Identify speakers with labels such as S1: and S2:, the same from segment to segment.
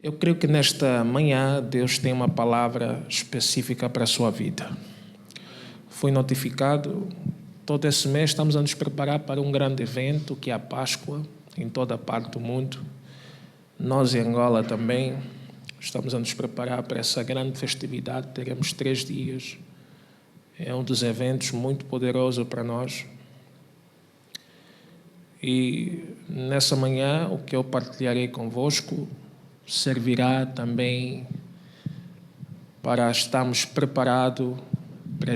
S1: Eu creio que nesta manhã Deus tem uma palavra específica para a sua vida. Fui notificado, todo esse mês estamos a nos preparar para um grande evento, que é a Páscoa, em toda a parte do mundo. Nós em Angola também estamos a nos preparar para essa grande festividade, teremos 3 dias. É um dos eventos muito poderosos para nós. E nessa manhã o que eu partilharei convosco servirá também para estarmos preparados para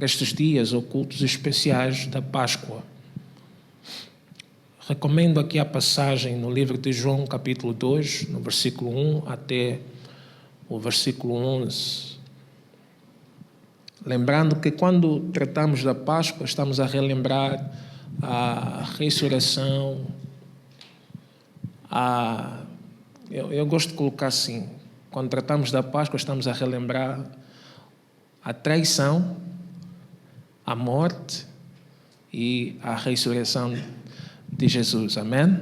S1: estes dias ou cultos especiais da Páscoa. Recomendo aqui a passagem no livro de João, capítulo 2, no versículo 1 até o versículo 11. Lembrando que quando tratamos da Páscoa, estamos a relembrar a ressurreição, eu gosto de colocar assim, quando tratamos da Páscoa, estamos a relembrar a traição, a morte e a ressurreição de Jesus, amém?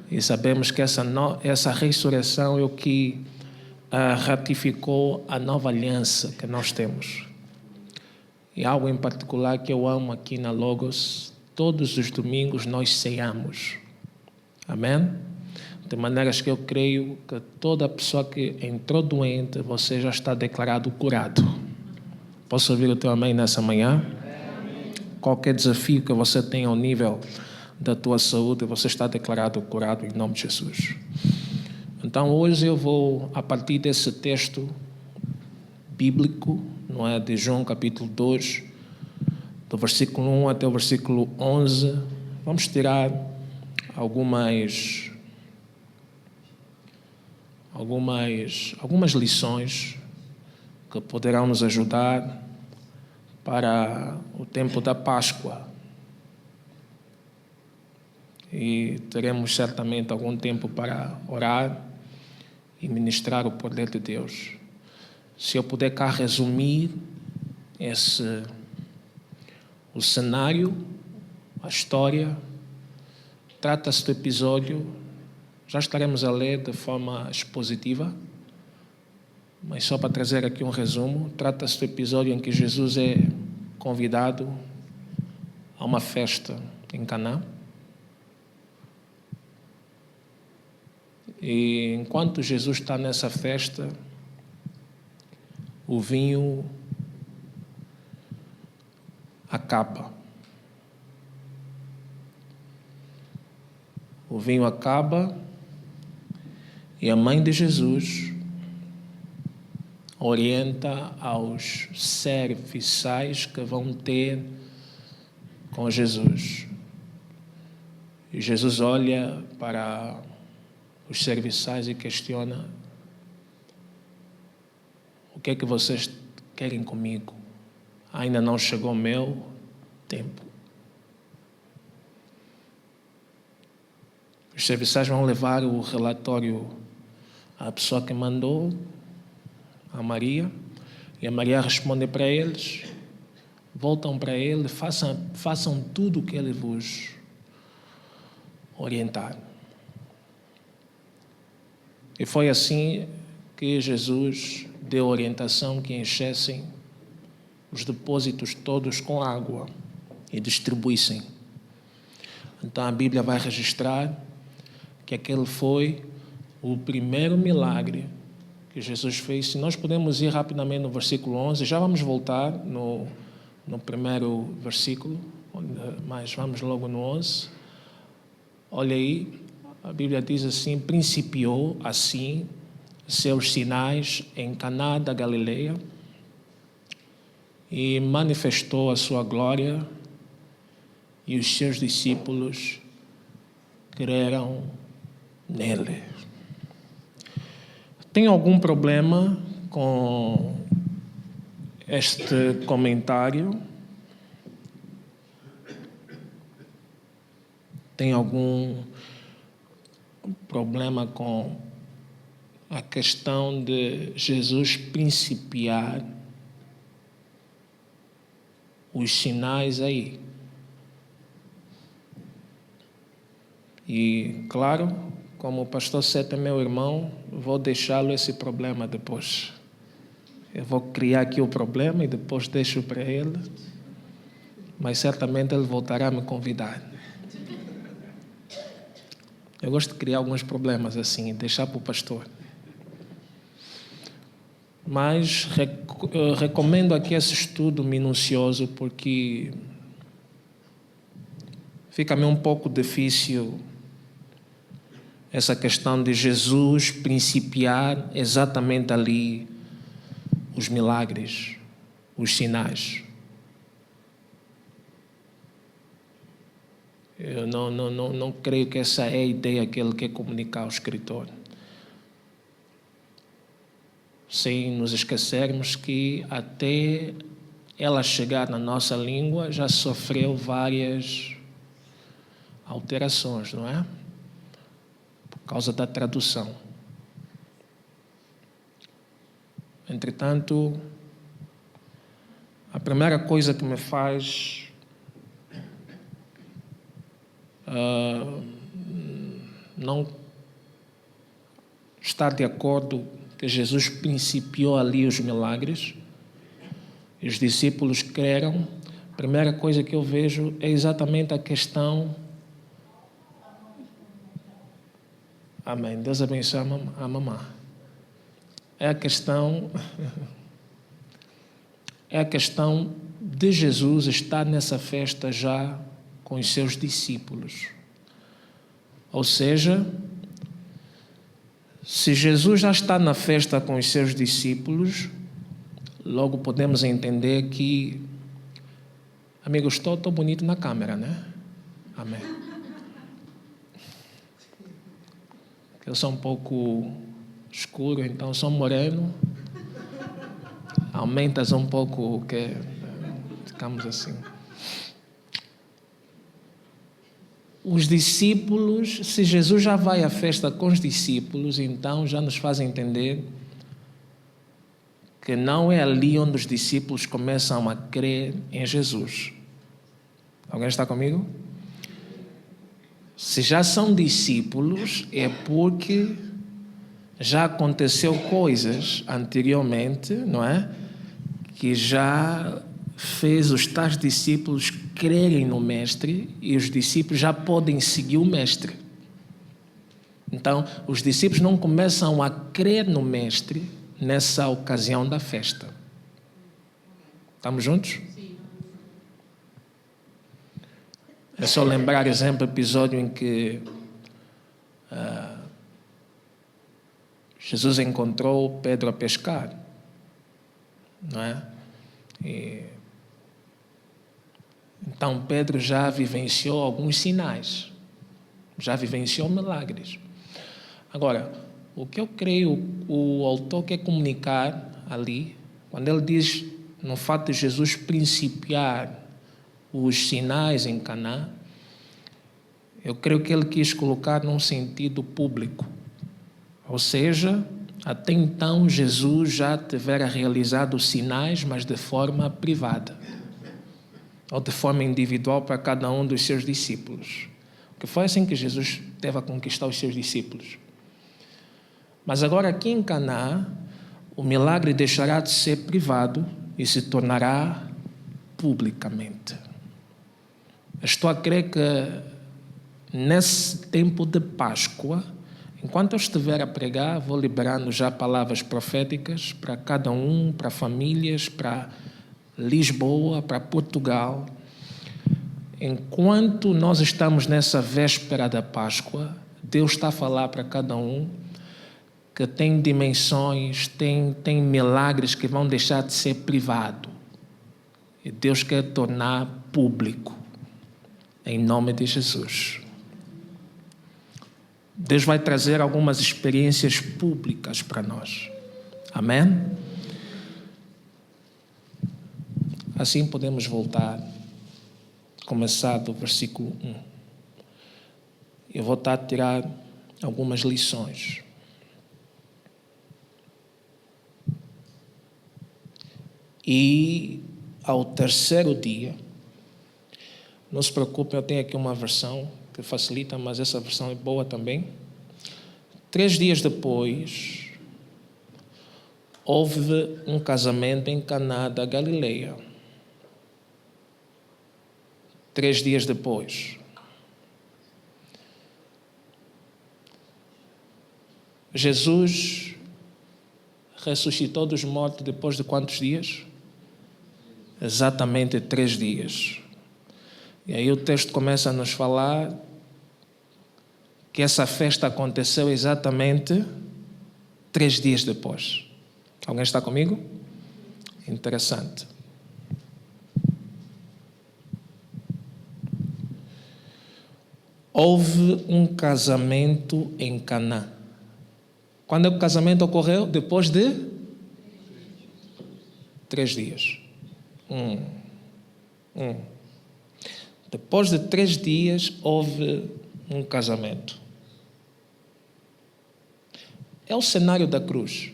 S1: E sabemos que essa ressurreição é o que ratificou a nova aliança que nós temos. E algo em particular que eu amo aqui na Logos, todos os domingos nós ceamos, amém? De maneiras que eu creio que toda pessoa que entrou doente, você já está declarado curado. Posso ouvir o teu amém nessa manhã? Qualquer desafio que você tenha ao nível da tua saúde, você está declarado curado em nome de Jesus. Então hoje eu vou, a partir desse texto bíblico, não é, de João capítulo 2, do versículo 1 até o versículo 11, vamos tirar algumas lições que poderão nos ajudar para o tempo da Páscoa. E teremos certamente algum tempo para orar e ministrar o poder de Deus. Se eu puder cá resumir o cenário, a história, trata-se do episódio. Já estaremos a ler de forma expositiva, mas só para trazer aqui um resumo, trata-se do episódio em que Jesus é convidado a uma festa em Caná. E enquanto Jesus está nessa festa, o vinho acaba. O vinho acaba e a mãe de Jesus orienta aos serviçais que vão ter com Jesus. E Jesus olha para os serviçais e questiona: o que é que vocês querem comigo? Ainda não chegou o meu tempo. Os serviçais vão levar o relatório à pessoa que mandou, a Maria, e a Maria responde para eles, voltam para ele, façam tudo o que ele vos orientar. E foi assim que Jesus deu orientação que enchessem os depósitos todos com água e distribuíssem. Então a Bíblia vai registrar que aquele foi o primeiro milagre que Jesus fez. Se nós podemos ir rapidamente no versículo 11, já vamos voltar no primeiro versículo, mas vamos logo no 11. Olha aí, a Bíblia diz assim: principiou assim seus sinais em Caná da Galileia e manifestou a sua glória, e os seus discípulos creram nele. Tem algum problema com este comentário? Tem algum problema com a questão de Jesus principiar os sinais aí? E, claro, como o pastor Sete é meu irmão, vou deixá-lo esse problema depois. Eu vou criar aqui o problema e depois deixo para ele, mas certamente ele voltará a me convidar. Eu gosto de criar alguns problemas assim e deixar para o pastor. Mas recomendo aqui esse estudo minucioso porque fica-me um pouco difícil essa questão de Jesus principiar exatamente ali os milagres, os sinais. Eu não creio que essa é a ideia que ele quer comunicar ao escritor. Sem nos esquecermos que até ela chegar na nossa língua já sofreu várias alterações, não é? Por causa da tradução. Entretanto, a primeira coisa que me faz não estar de acordo que Jesus principiou ali os milagres e os discípulos creram, a primeira coisa que eu vejo é exatamente a questão. Amém. Deus abençoe a mamãe. É a questão de Jesus estar nessa festa já com os seus discípulos. Ou seja, se Jesus já está na festa com os seus discípulos, logo podemos entender que, amigos, estou bonito na câmera, né? Amém. Eu sou um pouco escuro, então sou moreno. Aumentas um pouco o que ficamos assim. Os discípulos, se Jesus já vai à festa com os discípulos, então já nos faz entender que não é ali onde os discípulos começam a crer em Jesus. Alguém está comigo? Se já são discípulos, é porque já aconteceu coisas anteriormente, não é? Que já fez os tais discípulos crerem no Mestre e os discípulos já podem seguir o Mestre. Então, os discípulos não começam a crer no Mestre nessa ocasião da festa. Estamos juntos? Sim. É só lembrar, exemplo, episódio em que Jesus encontrou Pedro a pescar, não é? Então Pedro já vivenciou alguns sinais, já vivenciou milagres. Agora, o que eu creio o autor quer comunicar ali, quando ele diz no fato de Jesus principiar os sinais em Caná, eu creio que ele quis colocar num sentido público. Ou seja, até então Jesus já tivera realizado sinais, mas de forma privada, ou de forma individual para cada um dos seus discípulos. Porque foi assim que Jesus teve a conquistar os seus discípulos. Mas agora aqui em Caná, o milagre deixará de ser privado e se tornará publicamente. Estou a crer que nesse tempo de Páscoa, enquanto eu estiver a pregar, vou liberando já palavras proféticas para cada um, para famílias, para Lisboa, para Portugal. Enquanto nós estamos nessa véspera da Páscoa, Deus está a falar para cada um que tem dimensões, tem milagres que vão deixar de ser privado. E Deus quer tornar público, em nome de Jesus. Deus vai trazer algumas experiências públicas para nós. Amém? Assim podemos voltar, começar do versículo 1. Eu vou estar a tirar algumas lições. E ao terceiro dia, não se preocupe, eu tenho aqui uma versão que facilita, mas essa versão é boa também. 3 dias depois, houve um casamento em Caná da Galileia. 3 dias depois. Jesus ressuscitou dos mortos depois de quantos dias? Exatamente 3 dias. E aí o texto começa a nos falar que essa festa aconteceu exatamente 3 dias depois. Alguém está comigo? Interessante. Houve um casamento em Caná. Quando é que o casamento ocorreu? Depois de 3 dias. Depois de 3 dias houve um casamento. É o cenário da cruz.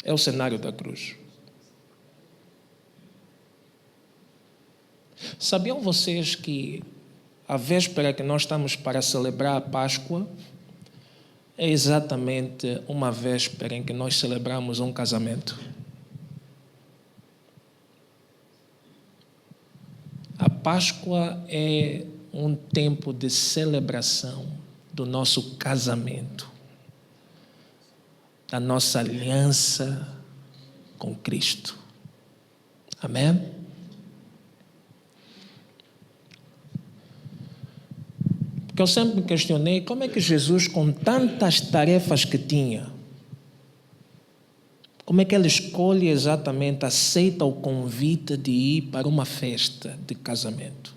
S1: É o cenário da cruz. Sabiam vocês que a véspera que nós estamos para celebrar a Páscoa é exatamente uma véspera em que nós celebramos um casamento? A Páscoa é um tempo de celebração do nosso casamento, da nossa aliança com Cristo. Amém? Porque eu sempre me questionei como é que Jesus, com tantas tarefas que tinha, como é que ele escolhe exatamente, aceita o convite de ir para uma festa de casamento?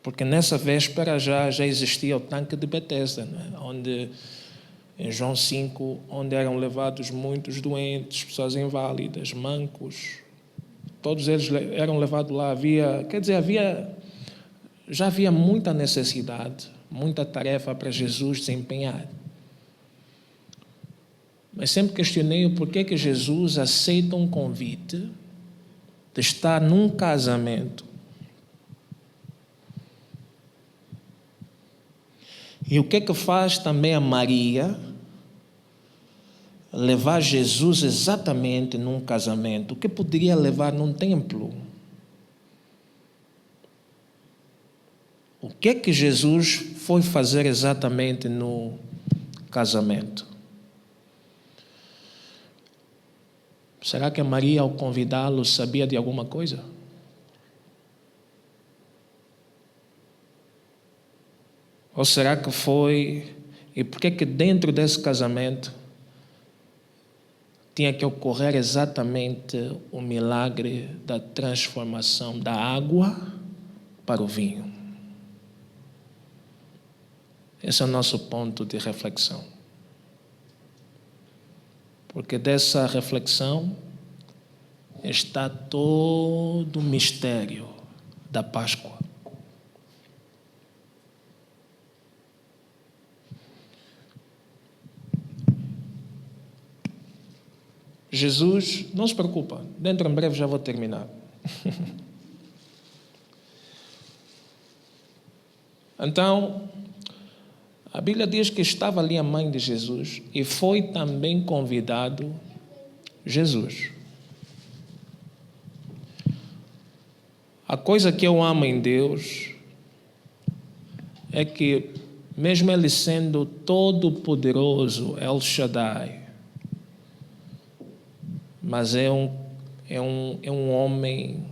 S1: Porque nessa véspera já existia o tanque de Betesda, não é? Onde, em João 5, onde eram levados muitos doentes, pessoas inválidas, mancos, todos eles eram levados lá. Já havia muita necessidade, muita tarefa para Jesus desempenhar. Mas sempre questionei o porquê que Jesus aceita um convite de estar num casamento. E o que é que faz também a Maria levar Jesus exatamente num casamento? O que poderia levar num templo? O que é que Jesus foi fazer exatamente no casamento? Será que a Maria, ao convidá-lo, sabia de alguma coisa? Ou será que foi... E por que que dentro desse casamento tinha que ocorrer exatamente o milagre da transformação da água para o vinho? Esse é o nosso ponto de reflexão. Porque dessa reflexão está todo o mistério da Páscoa. Jesus, não se preocupa, dentro em breve já vou terminar. Então, a Bíblia diz que estava ali a mãe de Jesus e foi também convidado Jesus. A coisa que eu amo em Deus é que, mesmo Ele sendo todo-poderoso, El Shaddai, mas é um homem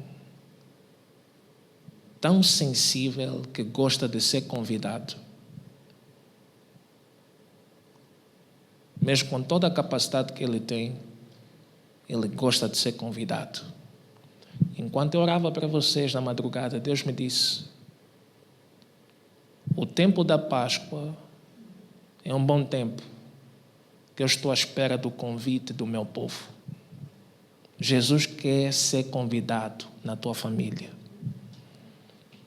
S1: tão sensível que gosta de ser convidado. Mesmo com toda a capacidade que ele tem, ele gosta de ser convidado. Enquanto eu orava para vocês na madrugada, Deus me disse: o tempo da Páscoa é um bom tempo, que eu estou à espera do convite do meu povo. Jesus quer ser convidado na tua família.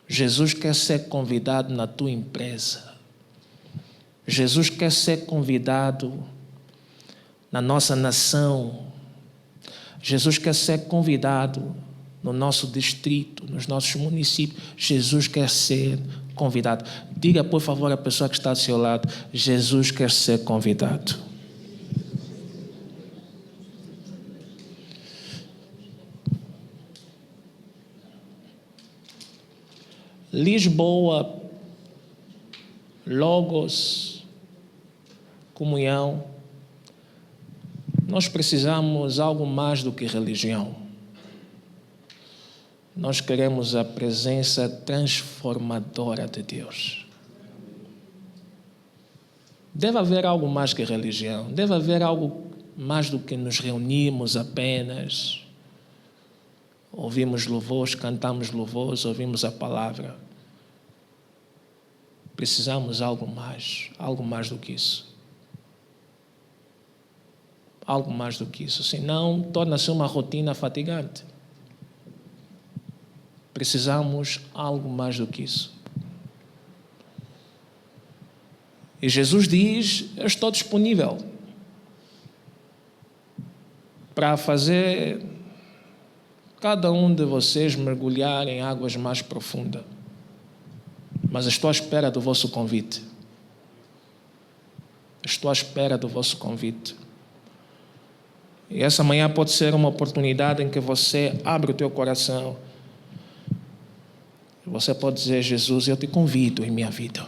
S1: Jesus quer ser convidado na tua empresa. Jesus quer ser convidado na nossa nação. Jesus quer ser convidado no nosso distrito, nos nossos municípios. Jesus quer ser convidado. Diga, por favor, à pessoa que está ao seu lado: Jesus quer ser convidado. Lisboa, Logos, comunhão. Nós precisamos algo mais do que religião. Nós queremos a presença transformadora de Deus. Deve haver algo mais que religião. Deve haver algo mais do que nos reunimos apenas. Ouvimos louvores, cantamos louvores, ouvimos a palavra. Precisamos algo mais do que isso. Algo mais do que isso. Senão, torna-se uma rotina fatigante. Precisamos algo mais do que isso. E Jesus diz: eu estou disponível para fazer cada um de vocês mergulhar em águas mais profundas. Mas estou à espera do vosso convite. Estou à espera do vosso convite. E essa manhã pode ser uma oportunidade em que você abre o teu coração. Você pode dizer: Jesus, eu te convido em minha vida.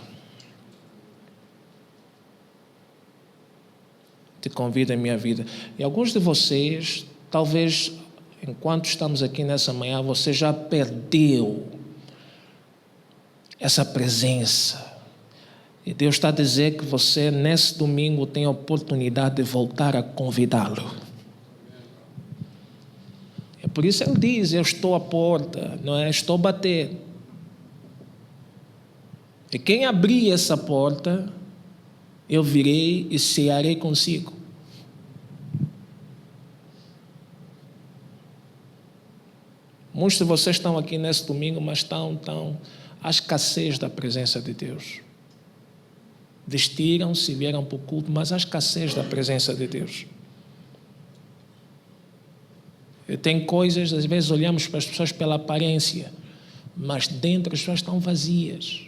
S1: Te convido em minha vida. E alguns de vocês, talvez, enquanto estamos aqui nessa manhã, você já perdeu essa presença. E Deus está a dizer que você, nesse domingo, tem a oportunidade de voltar a convidá-lo. É por isso Ele diz: eu estou à porta, não é? Estou a bater. E quem abrir essa porta, eu virei e cearei consigo. Muitos de vocês estão aqui nesse domingo, mas estão à escassez da presença de Deus. Vestiram-se, vieram para o culto, mas há escassez da presença de Deus. E tem coisas, às vezes olhamos para as pessoas pela aparência, mas dentro as pessoas estão vazias.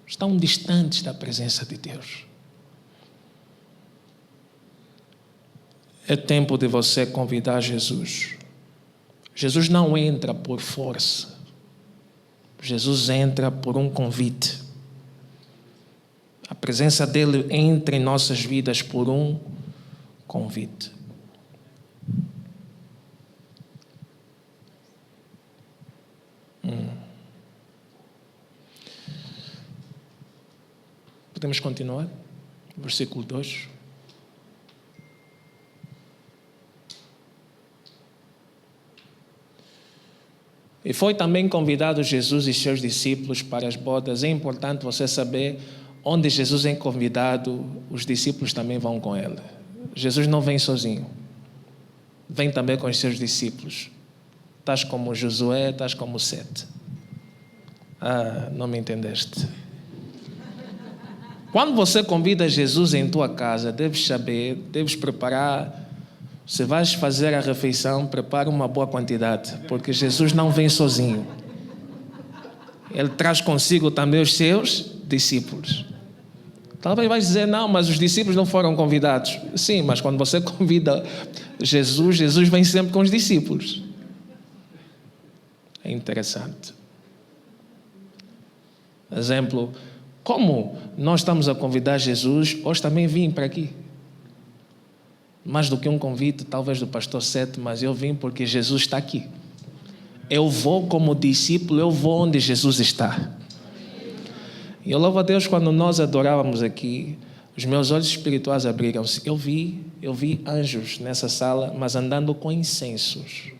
S1: Estão distantes da presença de Deus. É tempo de você convidar Jesus. Jesus não entra por força. Jesus entra por um convite. A presença dele entra em nossas vidas por um convite. Podemos continuar? Versículo 2. E foi também convidado Jesus e seus discípulos para as bodas. É importante você saber, onde Jesus é convidado, os discípulos também vão com ele. Jesus não vem sozinho. Vem também com os seus discípulos. Tais como Josué, tais como Sete. Não me entendeste. Quando você convida Jesus em tua casa, deves saber, deves preparar. Se vais fazer a refeição, prepara uma boa quantidade, porque Jesus não vem sozinho. Ele traz consigo também os seus discípulos. Talvez vais dizer: não, mas os discípulos não foram convidados. Sim, mas quando você convida Jesus, Jesus vem sempre com os discípulos. É interessante. Exemplo, como nós estamos a convidar Jesus, hoje também vim para aqui. Mais do que um convite, talvez do pastor Sete, mas eu vim porque Jesus está aqui. Eu vou como discípulo, eu vou onde Jesus está. E eu louvo a Deus, quando nós adorávamos aqui, os meus olhos espirituais abriram-se. Eu vi anjos nessa sala, mas andando com incensos.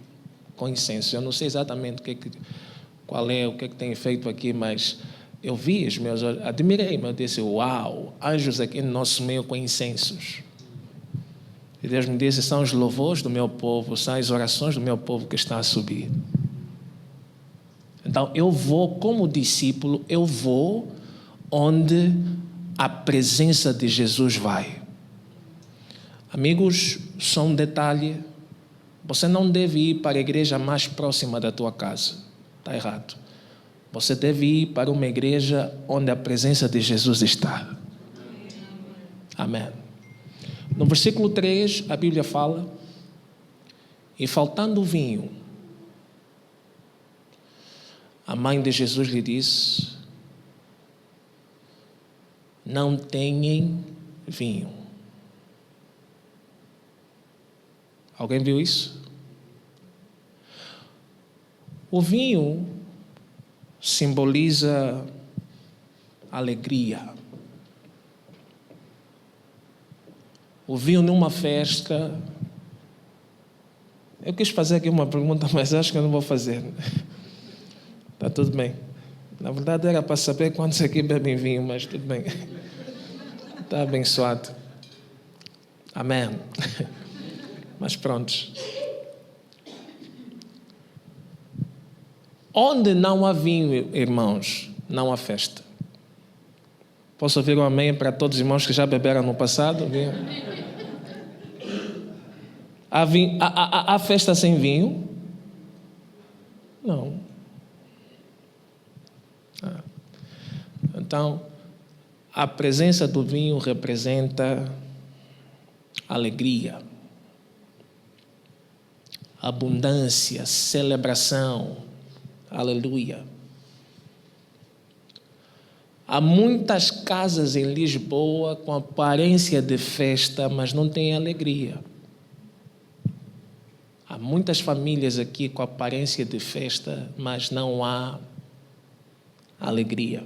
S1: Com incenso. Eu não sei exatamente o que tem feito aqui, mas eu vi os meus olhos, admirei-me, eu disse: uau, anjos aqui no nosso meio com incensos. E Deus me disse: são os louvores do meu povo, são as orações do meu povo que estão a subir. Então eu vou como discípulo, eu vou onde a presença de Jesus vai. Amigos, só um detalhe: você não deve ir para a igreja mais próxima da tua casa. Está errado. Você deve ir para uma igreja onde a presença de Jesus está. Amém. No versículo 3, a Bíblia fala: e faltando o vinho, a mãe de Jesus lhe disse: não tenham vinho. Alguém viu isso? O vinho simboliza alegria. O vinho numa festa. Eu quis fazer aqui uma pergunta, mas acho que eu não vou fazer. Está tudo bem. Na verdade era para saber quantos aqui bebem vinho, mas tudo bem. Está abençoado. Amém. Mas prontos. Onde não há vinho, irmãos, não há festa. Posso ouvir um amém para todos os irmãos que já beberam no passado? Há festa sem vinho? Não. Então, a presença do vinho representa alegria, abundância, celebração. Aleluia. Há muitas casas em Lisboa com aparência de festa, mas não tem alegria. Há muitas famílias aqui com aparência de festa, mas não há alegria.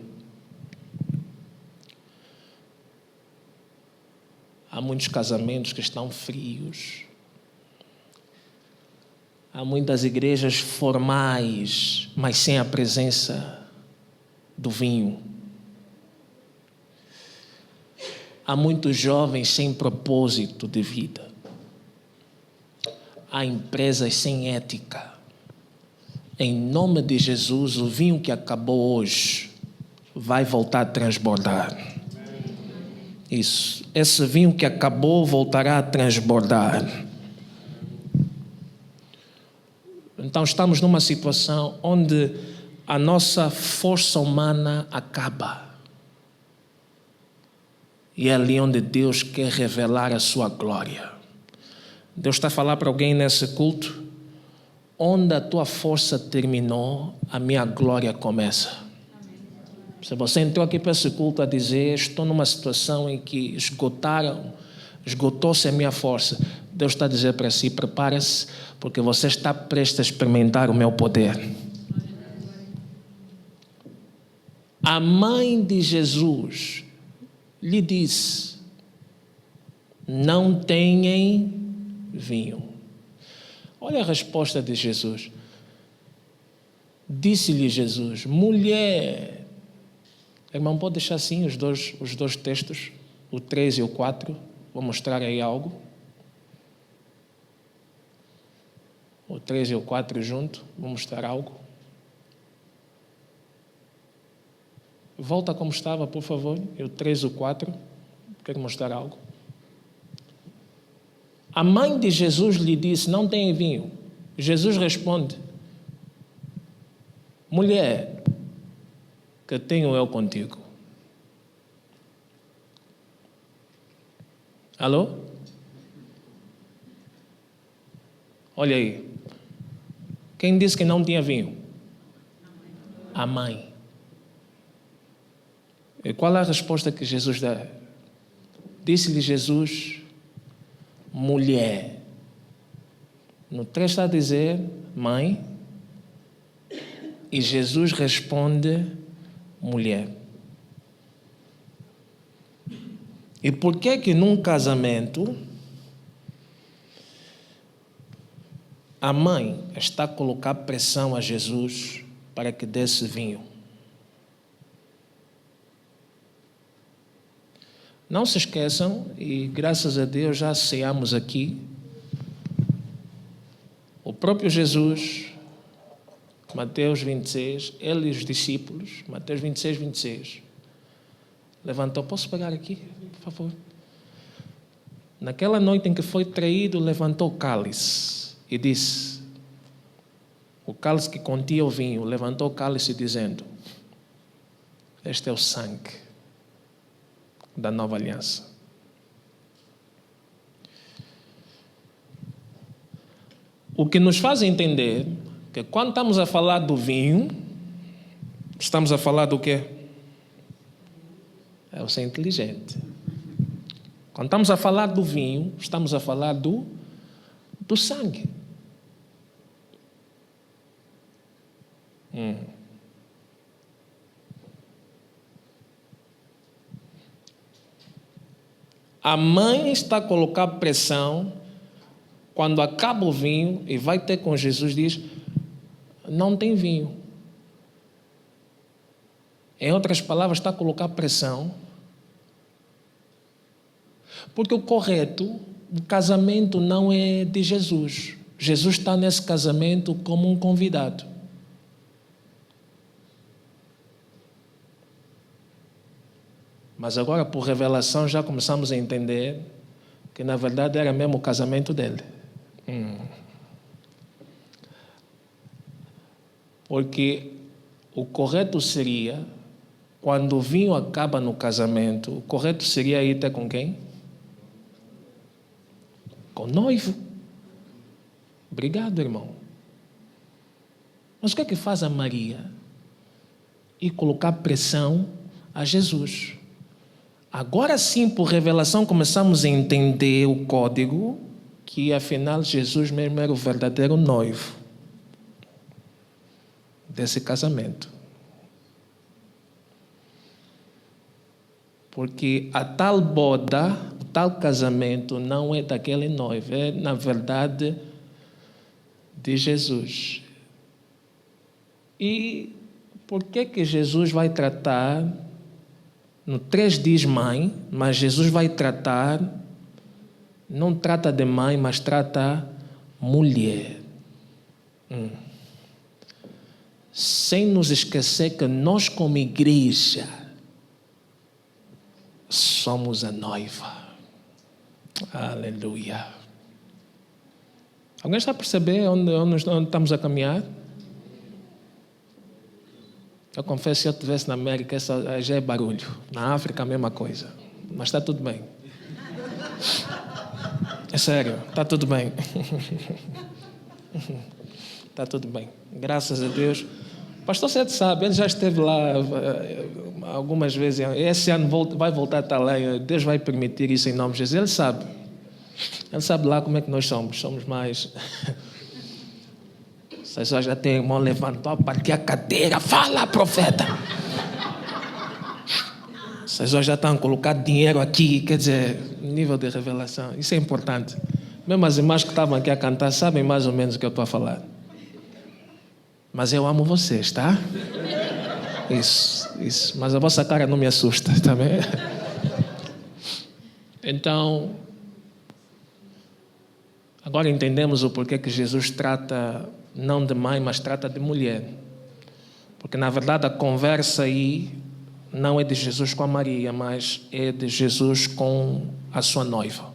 S1: Há muitos casamentos que estão frios. Há muitas igrejas formais, mas sem a presença do vinho. Há muitos jovens sem propósito de vida. Há empresas sem ética. Em nome de Jesus, o vinho que acabou hoje vai voltar a transbordar. Isso. Esse vinho que acabou voltará a transbordar. Então estamos numa situação onde a nossa força humana acaba. E é ali onde Deus quer revelar a sua glória. Deus está a falar para alguém nesse culto: onde a tua força terminou, a minha glória começa. Se você entrou aqui para esse culto a dizer: estou numa situação em que esgotou-se a minha força, Deus está a dizer para si: prepara-se, porque você está prestes a experimentar o meu poder. A mãe de Jesus lhe disse: não tenham vinho. Olha a resposta de Jesus. Disse-lhe Jesus: mulher. Irmão, pode deixar assim os dois textos, o 3 e o 4. Vou mostrar aí algo. O 3 e o 4 junto, vou mostrar algo. Volta como estava, por favor. E o 3 e o 4, quero mostrar algo. A mãe de Jesus lhe disse: não tem vinho. Jesus responde: mulher, que tenho eu contigo? Alô? Olha aí. Quem disse que não tinha vinho? A mãe. E qual é a resposta que Jesus dá? Disse-lhe Jesus: mulher. No 3 está a dizer mãe, e Jesus responde: mulher. E por que que num casamento a mãe está a colocar pressão a Jesus para que desse vinho? Não se esqueçam, e graças a Deus já ceamos aqui, o próprio Jesus, Mateus 26, ele e os discípulos, Mateus 26, 26, levantou. Posso pegar aqui, por favor? Naquela noite em que foi traído, levantou o cálice e disse, o cálice que continha o vinho, levantou o cálice dizendo: Este é o sangue da nova aliança. O que nos faz entender que quando estamos a falar do vinho, estamos a falar do quê? É o ser inteligente. Quando estamos a falar do vinho, estamos a falar do sangue. A mãe está a colocar pressão quando acaba o vinho e vai ter com Jesus, diz: não tem vinho. Em outras palavras, está a colocar pressão, porque o correto, o casamento não é de Jesus. Jesus está nesse casamento como um convidado. Mas agora, por revelação, já começamos a entender que, na verdade, era mesmo o casamento dele. Porque o correto seria, quando o vinho acaba no casamento, o correto seria ir ter com quem? Com o noivo. Obrigado, irmão. Mas o que é que faz a Maria? Ir colocar pressão a Jesus. Agora sim, por revelação, começamos a entender o código, que afinal Jesus mesmo era o verdadeiro noivo desse casamento. Porque a tal boda, o tal casamento não é daquele noivo, é na verdade de Jesus. E por que Jesus vai tratar, no 3 diz mãe, mas Jesus vai tratar, não trata de mãe, mas trata mulher. Sem nos esquecer que nós, como igreja, somos a noiva. Aleluia. Alguém está a perceber onde estamos a caminhar? Eu confesso, se eu estivesse na América, essa já é barulho. Na África, a mesma coisa. Mas está tudo bem. É sério, está tudo bem. Está tudo bem. Graças a Deus. O pastor Sete sabe, ele já esteve lá algumas vezes. Esse ano vai voltar a estar lá. Deus vai permitir isso em nome de Jesus. Ele sabe. Ele sabe lá como é que nós somos. Somos mais... As pessoas já têm a mão levantada, partir a cadeira. Fala, profeta! As pessoas já estão a colocar dinheiro aqui. Quer dizer, nível de revelação. Isso é importante. Mesmo as irmãs que estavam aqui a cantar sabem mais ou menos o que eu estou a falar. Mas eu amo vocês, tá? Isso. Mas a vossa cara não me assusta, tá bem? Então, agora entendemos o porquê que Jesus trata não de mãe, mas trata de mulher. Porque, na verdade, a conversa aí não é de Jesus com a Maria, mas é de Jesus com a sua noiva.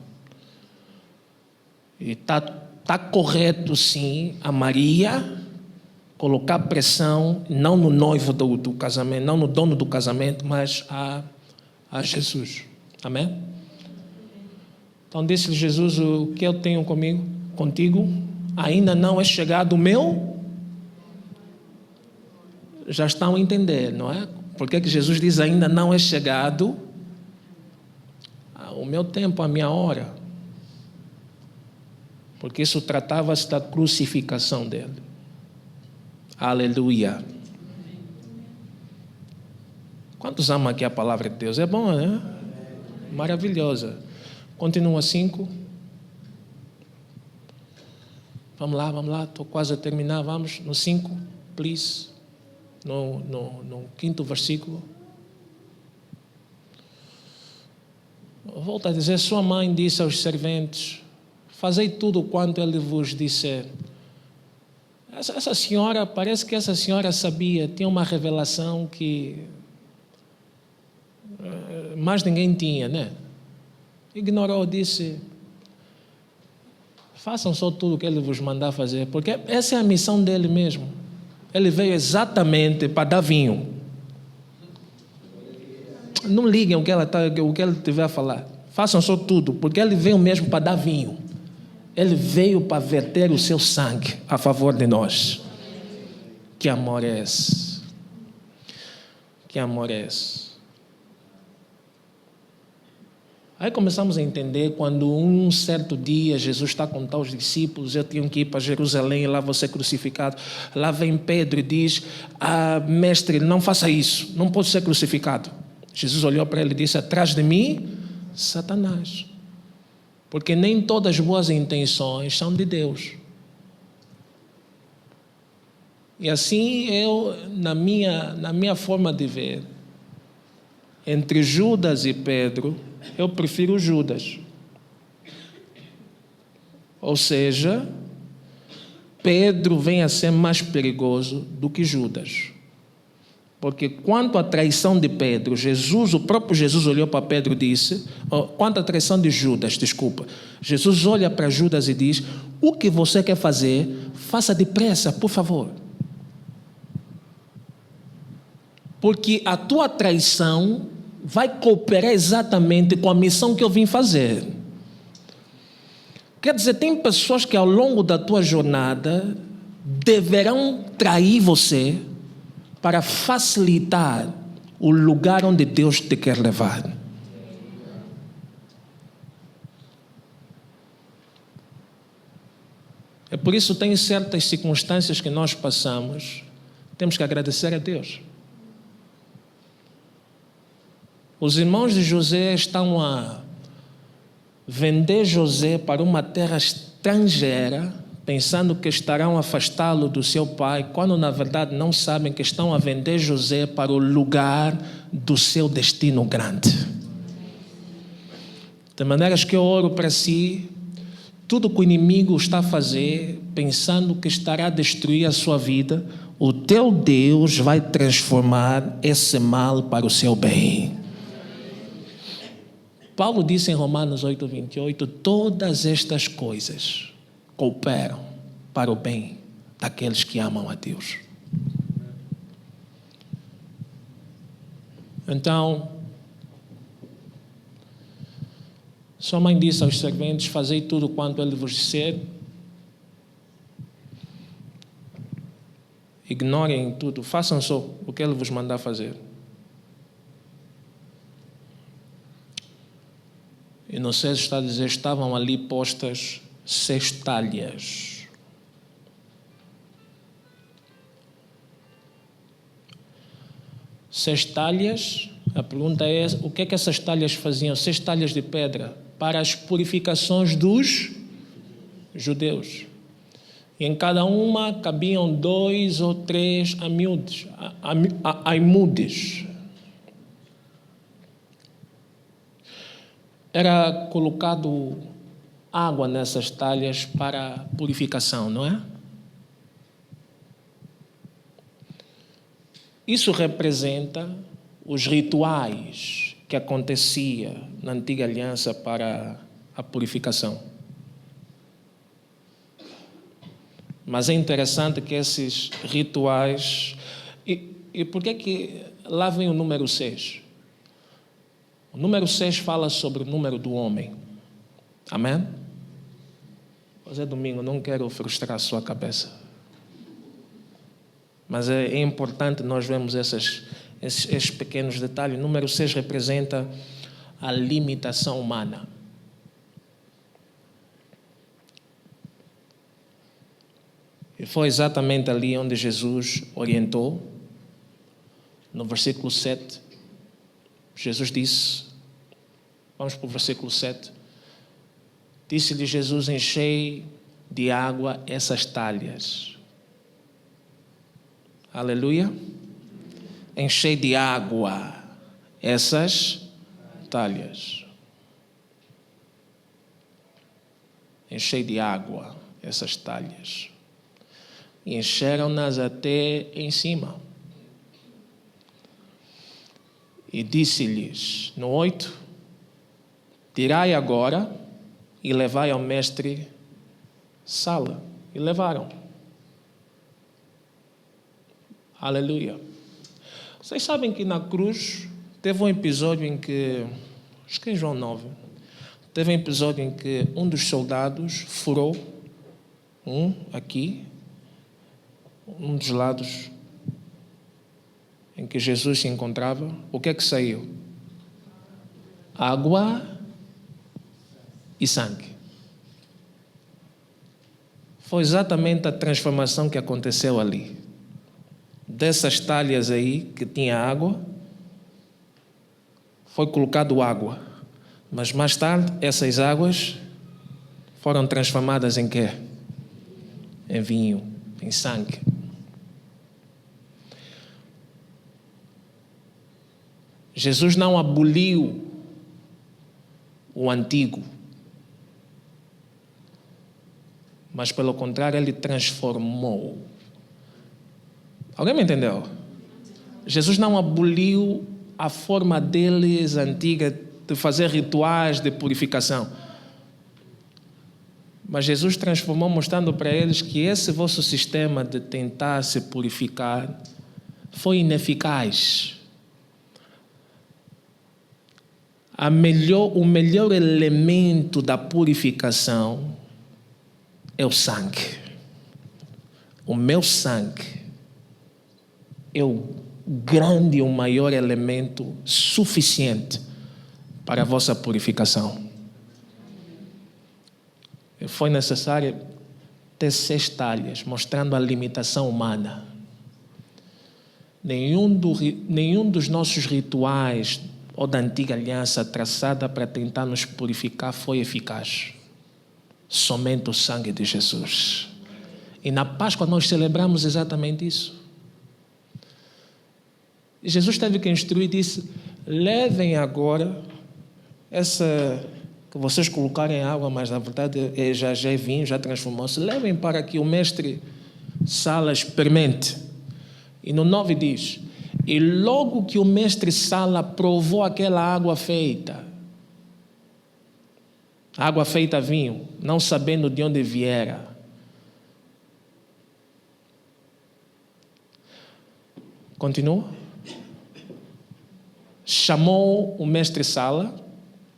S1: E tá correto, sim, a Maria colocar pressão, não no noivo do casamento, não no dono do casamento, mas a Jesus. Amém? Então disse-lhe Jesus: o que eu tenho contigo, ainda não é chegado o meu. Já estão a entender, não é? Porque que Jesus diz: ainda não é chegado o meu tempo, a minha hora. Porque isso tratava-se da crucificação dele. Aleluia. Quantos amam aqui a palavra de Deus? É bom, né? Maravilhosa. Continua 5. Vamos lá. Estou quase a terminar. Vamos no 5, please. No 5º versículo. Volta a dizer: sua mãe disse aos serventes: fazei tudo quanto ele vos disser. Essa senhora, parece que essa senhora sabia, tinha uma revelação que mais ninguém tinha, né? Ignorou, disse: façam só tudo o que ele vos mandar fazer, porque essa é a missão dele mesmo. Ele veio exatamente para dar vinho. não liguem o que ele tiver a falar. Façam só tudo, porque ele veio mesmo para dar vinho. Ele veio para verter o seu sangue a favor de nós. Que amor é esse? Que amor é esse? Aí começamos a entender quando um certo dia Jesus está com os discípulos, eu tinha que ir para Jerusalém, lá vou ser crucificado. Lá vem Pedro e diz, mestre, não faça isso, não pode ser crucificado. Jesus olhou para ele e disse, atrás de mim, Satanás. Porque nem todas as boas intenções são de Deus. E assim eu, na minha forma de ver, entre Judas e Pedro, eu prefiro Judas. Ou seja, Pedro vem a ser mais perigoso do que Judas. Porque quanto à traição de Pedro, o próprio Jesus olhou para Pedro e disse, quanto à traição de Judas, Jesus olha para Judas e diz, o que você quer fazer, faça depressa, por favor. Porque a tua traição vai cooperar exatamente com a missão que eu vim fazer. Quer dizer, tem pessoas que ao longo da tua jornada deverão trair você para facilitar o lugar onde Deus te quer levar. É por isso que tem certas circunstâncias que nós passamos, temos que agradecer a Deus. Os irmãos de José estão a vender José para uma terra estrangeira, pensando que estarão a afastá-lo do seu pai, quando na verdade não sabem que estão a vender José para o lugar do seu destino grande. De maneiras que eu oro para si, tudo que o inimigo está a fazer, pensando que estará a destruir a sua vida, o teu Deus vai transformar esse mal para o seu bem. Paulo disse em Romanos 8:28, todas estas coisas cooperam para o bem daqueles que amam a Deus. Então, sua mãe disse aos serventes, fazei tudo quanto ele vos disser, ignorem tudo, façam só o que ele vos mandar fazer. E no 6 está a dizer, estavam ali postas 6 talhas. Seis talhas, a pergunta é, o que é que essas talhas faziam? 6 talhas de pedra para as purificações dos judeus. E em cada uma cabiam 2 ou 3 aimudes. Era colocado água nessas talhas para purificação, não é? Isso representa os rituais que acontecia na antiga aliança para a purificação. Mas é interessante que esses rituais... E por que lá vem o número 6? O número 6 fala sobre o número do homem. Amém? Hoje é domingo, não quero frustrar a sua cabeça. Mas é importante nós vermos esses pequenos detalhes. O número 6 representa a limitação humana. E foi exatamente ali onde Jesus orientou. No versículo 7, Jesus disse, vamos para o versículo 7, disse-lhe Jesus, enchei de água essas talhas. Aleluia. Enchei de água essas talhas. Enchei de água essas talhas. E encheram-nas até em cima. E disse-lhes, no 8, tirai agora e levai ao mestre Sala. E levaram. Aleluia. Vocês sabem que na cruz Teve um episódio em que, acho que em João 9, teve um episódio em que um dos soldados furou aqui, um dos lados em que Jesus se encontrava. O que é que saiu? Água e sangue. Foi exatamente a transformação que aconteceu ali. Dessas talhas aí que tinha água, foi colocado água. Mas mais tarde, essas águas foram transformadas em quê? Em vinho, em sangue. Jesus não aboliu o antigo, mas pelo contrário, ele transformou. Alguém me entendeu? Jesus não aboliu a forma deles antiga de fazer rituais de purificação. Mas Jesus transformou, mostrando para eles que esse vosso sistema de tentar se purificar foi ineficaz. O melhor elemento da purificação é o sangue. O meu sangue é o grande e o maior elemento suficiente para a vossa purificação. Foi necessário ter 6 talhas, mostrando a limitação humana. Nenhum dos nossos rituais ou da antiga aliança traçada para tentar nos purificar foi eficaz. Somente o sangue de Jesus. E na Páscoa nós celebramos exatamente isso. Jesus teve que instruir e disse: levem agora essa que vocês colocarem em água, mas na verdade já é vinho, já transformou-se. Levem para que o mestre Sala experimente. E no 9 diz: e logo que o mestre Sala provou aquela água feita vinho, não sabendo de onde viera, continua, chamou o mestre Sala.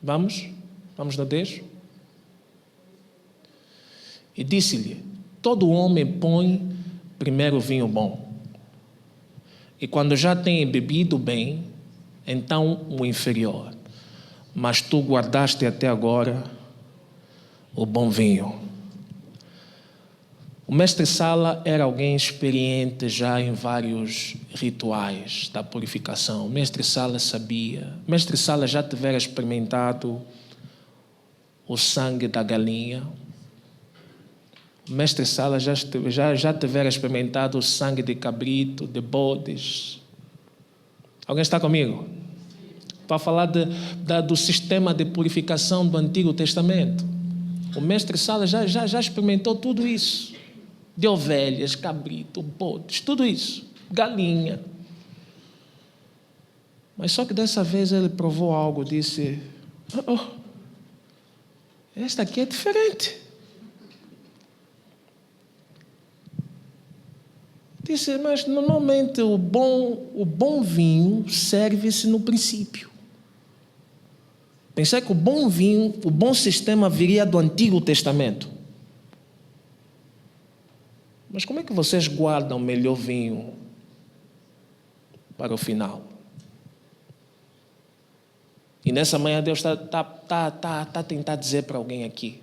S1: Vamos no 10. E disse-lhe: todo homem põe primeiro o vinho bom, e quando já tem bebido bem, então o inferior. Mas tu guardaste até agora o bom vinho. O mestre Sala era alguém experiente já em vários rituais da purificação. O mestre Sala sabia. O mestre Sala já tivera experimentado o sangue da galinha. O mestre Sala já tivera experimentado o sangue de cabrito, de bodes. Alguém está comigo? Para falar do sistema de purificação do Antigo Testamento. O mestre Sala já experimentou tudo isso. De ovelhas, cabrito, bodes, tudo isso. Galinha. Mas só que dessa vez ele provou algo, disse: esta aqui é diferente. Disse: mas normalmente o bom vinho serve-se no princípio. Pensei que o bom vinho, o bom sistema viria do Antigo Testamento. Mas como é que vocês guardam o melhor vinho para o final? E nessa manhã Deus está a tentar dizer para alguém aqui: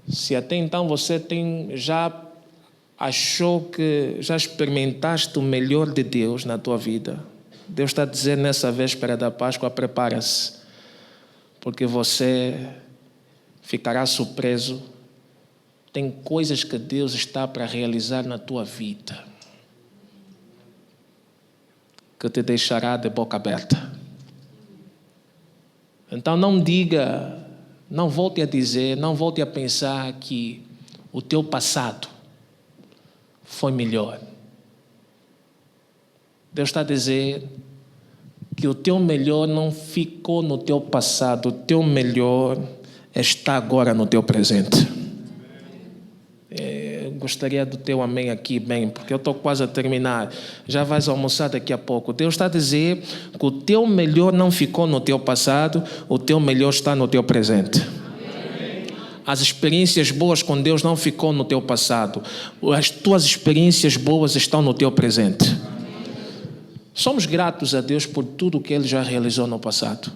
S1: se até então você já achou que já experimentaste o melhor de Deus na tua vida, Deus está a dizer nessa véspera da Páscoa: prepara-se, porque você ficará surpreso. Tem coisas que Deus está para realizar na tua vida que te deixará de boca aberta. Então não volte a dizer, não volte a pensar que o teu passado foi melhor. Deus está a dizer que o teu melhor não ficou no teu passado, o teu melhor está agora no teu presente. gostaria do teu amém aqui bem, porque eu estou quase a terminar. Já vais almoçar daqui a pouco. Deus está a dizer que o teu melhor não ficou no teu passado, o teu melhor está no teu presente. As experiências boas com Deus não ficou no teu passado. As tuas experiências boas estão no teu presente. Somos gratos a Deus por tudo o que Ele já realizou no passado.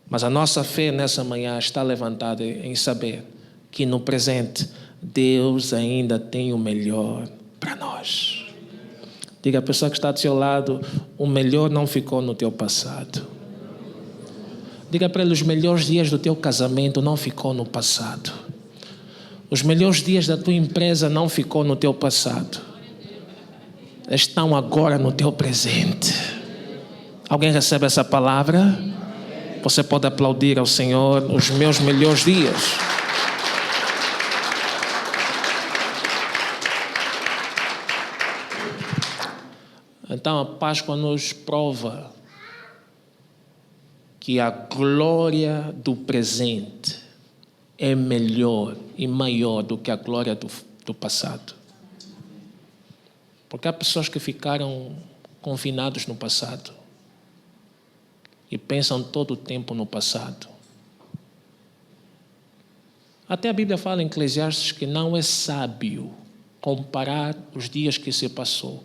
S1: Mas a nossa fé nessa manhã está levantada em saber que no presente Deus ainda tem o melhor para nós. Diga à pessoa que está do seu lado, o melhor não ficou no teu passado. Diga para ele, os melhores dias do teu casamento não ficou no passado. Os melhores dias da tua empresa não ficou no teu passado. Estão agora no teu presente. Alguém recebe essa palavra? Você pode aplaudir ao Senhor os meus melhores dias. Então a Páscoa nos prova que a glória do presente é melhor e maior do que a glória do passado. Porque há pessoas que ficaram confinados no passado e pensam todo o tempo no passado. Até a Bíblia fala em Eclesiastes que não é sábio comparar os dias que se passou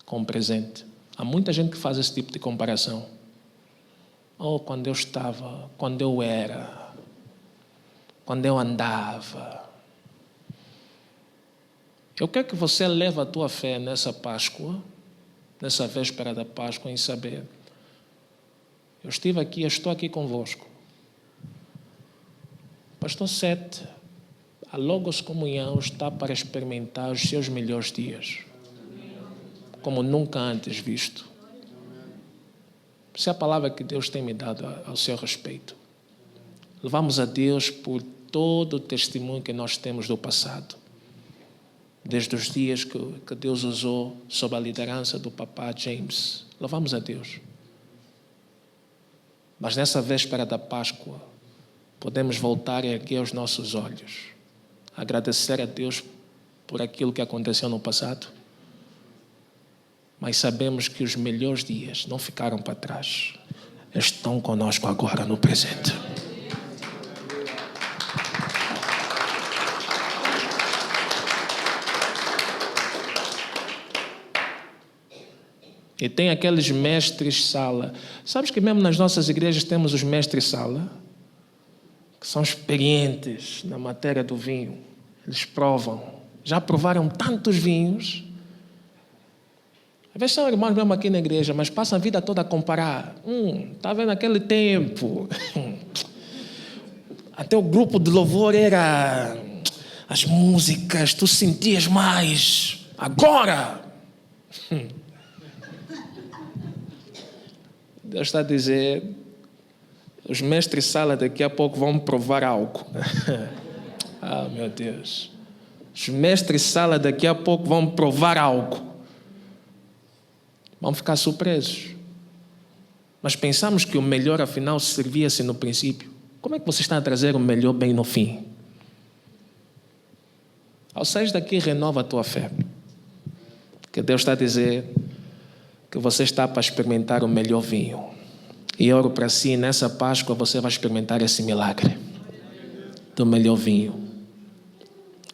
S1: com o presente. Há muita gente que faz esse tipo de comparação. Oh, quando eu estava, quando eu era, quando eu andava. Eu quero que você leve a tua fé nessa Páscoa, nessa véspera da Páscoa, em saber: eu estive aqui, eu estou aqui convosco. Pastor Sete, a Logos Comunhão está para experimentar os seus melhores dias, como nunca antes visto. Essa é a palavra que Deus tem me dado ao seu respeito. Louvamos a Deus por todo o testemunho que nós temos do passado. Desde os dias que Deus usou sob a liderança do papá James. Louvamos a Deus. Mas nessa véspera da Páscoa, podemos voltar a erguer os nossos olhos, agradecer a Deus por aquilo que aconteceu no passado, mas sabemos que os melhores dias não ficaram para trás, estão conosco agora no presente. E tem aqueles mestres-sala. Sabes que mesmo nas nossas igrejas temos os mestres-sala, que são experientes na matéria do vinho. Eles provam. Já provaram tantos vinhos. Às vezes são irmãos mesmo aqui na igreja, mas passam a vida toda a comparar. Está vendo aquele tempo? Até o grupo de louvor era... As músicas, tu sentias mais. Agora... Deus está a dizer, os mestres-sala daqui a pouco vão provar algo. Ah, meu Deus. Os mestres-sala daqui a pouco vão provar algo. Vão ficar surpresos. Mas pensamos que o melhor, afinal, servia-se no princípio. Como é que você está a trazer o melhor bem no fim? Ao sair daqui, renova a tua fé. Que Deus está a dizer... que você está para experimentar o melhor vinho. E eu oro para si, nessa Páscoa você vai experimentar esse milagre do melhor vinho.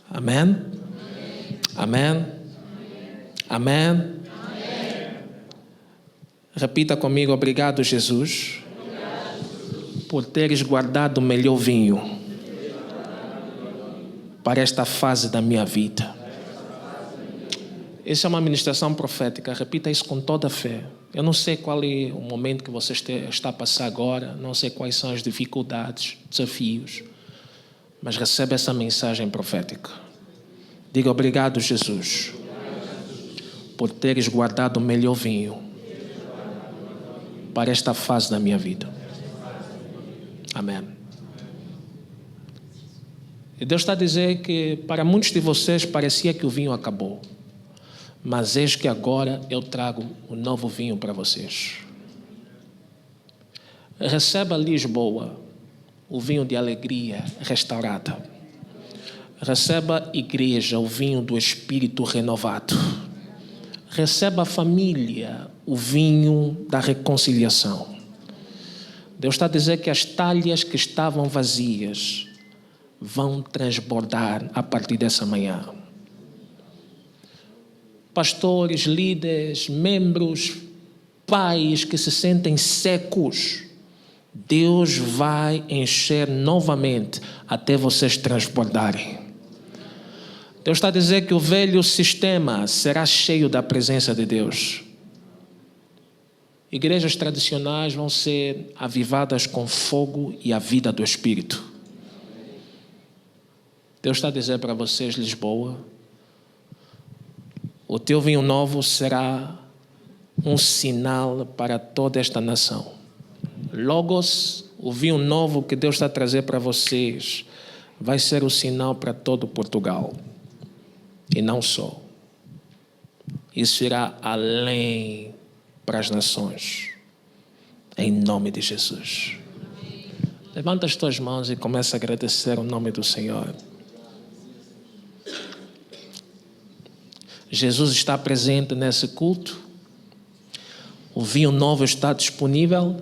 S1: Amém? Amém? Amém? Repita comigo: obrigado, Jesus, por teres guardado o melhor vinho para esta fase da minha vida. Essa é uma ministração profética. Repita isso com toda a fé. Eu não sei qual é o momento que você está a passar agora. Não sei quais são as dificuldades, desafios. Mas recebe essa mensagem profética. Diga: obrigado, Jesus, por teres guardado o melhor vinho para esta fase da minha vida. Amém. E Deus está a dizer que para muitos de vocês parecia que o vinho acabou. Mas eis que agora eu trago um novo vinho para vocês. Receba, Lisboa, o vinho de alegria restaurada. Receba, igreja, o vinho do Espírito renovado. Receba, família, o vinho da reconciliação. Deus está a dizer que as talhas que estavam vazias vão transbordar a partir dessa manhã. Pastores, líderes, membros, pais que se sentem secos, Deus vai encher novamente até vocês transbordarem. Deus está a dizer que o velho sistema será cheio da presença de Deus. Igrejas tradicionais vão ser avivadas com fogo e a vida do Espírito. Deus está a dizer para vocês, Lisboa, o teu vinho novo será um sinal para toda esta nação. Logos, o vinho novo que Deus está a trazer para vocês, vai ser o sinal para todo Portugal. E não só. Isso irá além para as nações. Em nome de Jesus. Levanta as tuas mãos e começa a agradecer o nome do Senhor. Jesus está presente nesse culto. O vinho novo está disponível.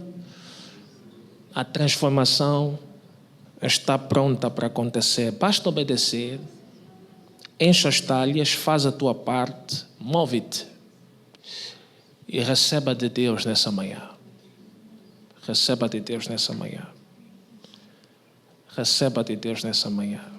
S1: A transformação está pronta para acontecer. Basta obedecer. Enche as talhas, faz a tua parte, move-te e receba de Deus nessa manhã. Receba de Deus nessa manhã. Receba de Deus nessa manhã.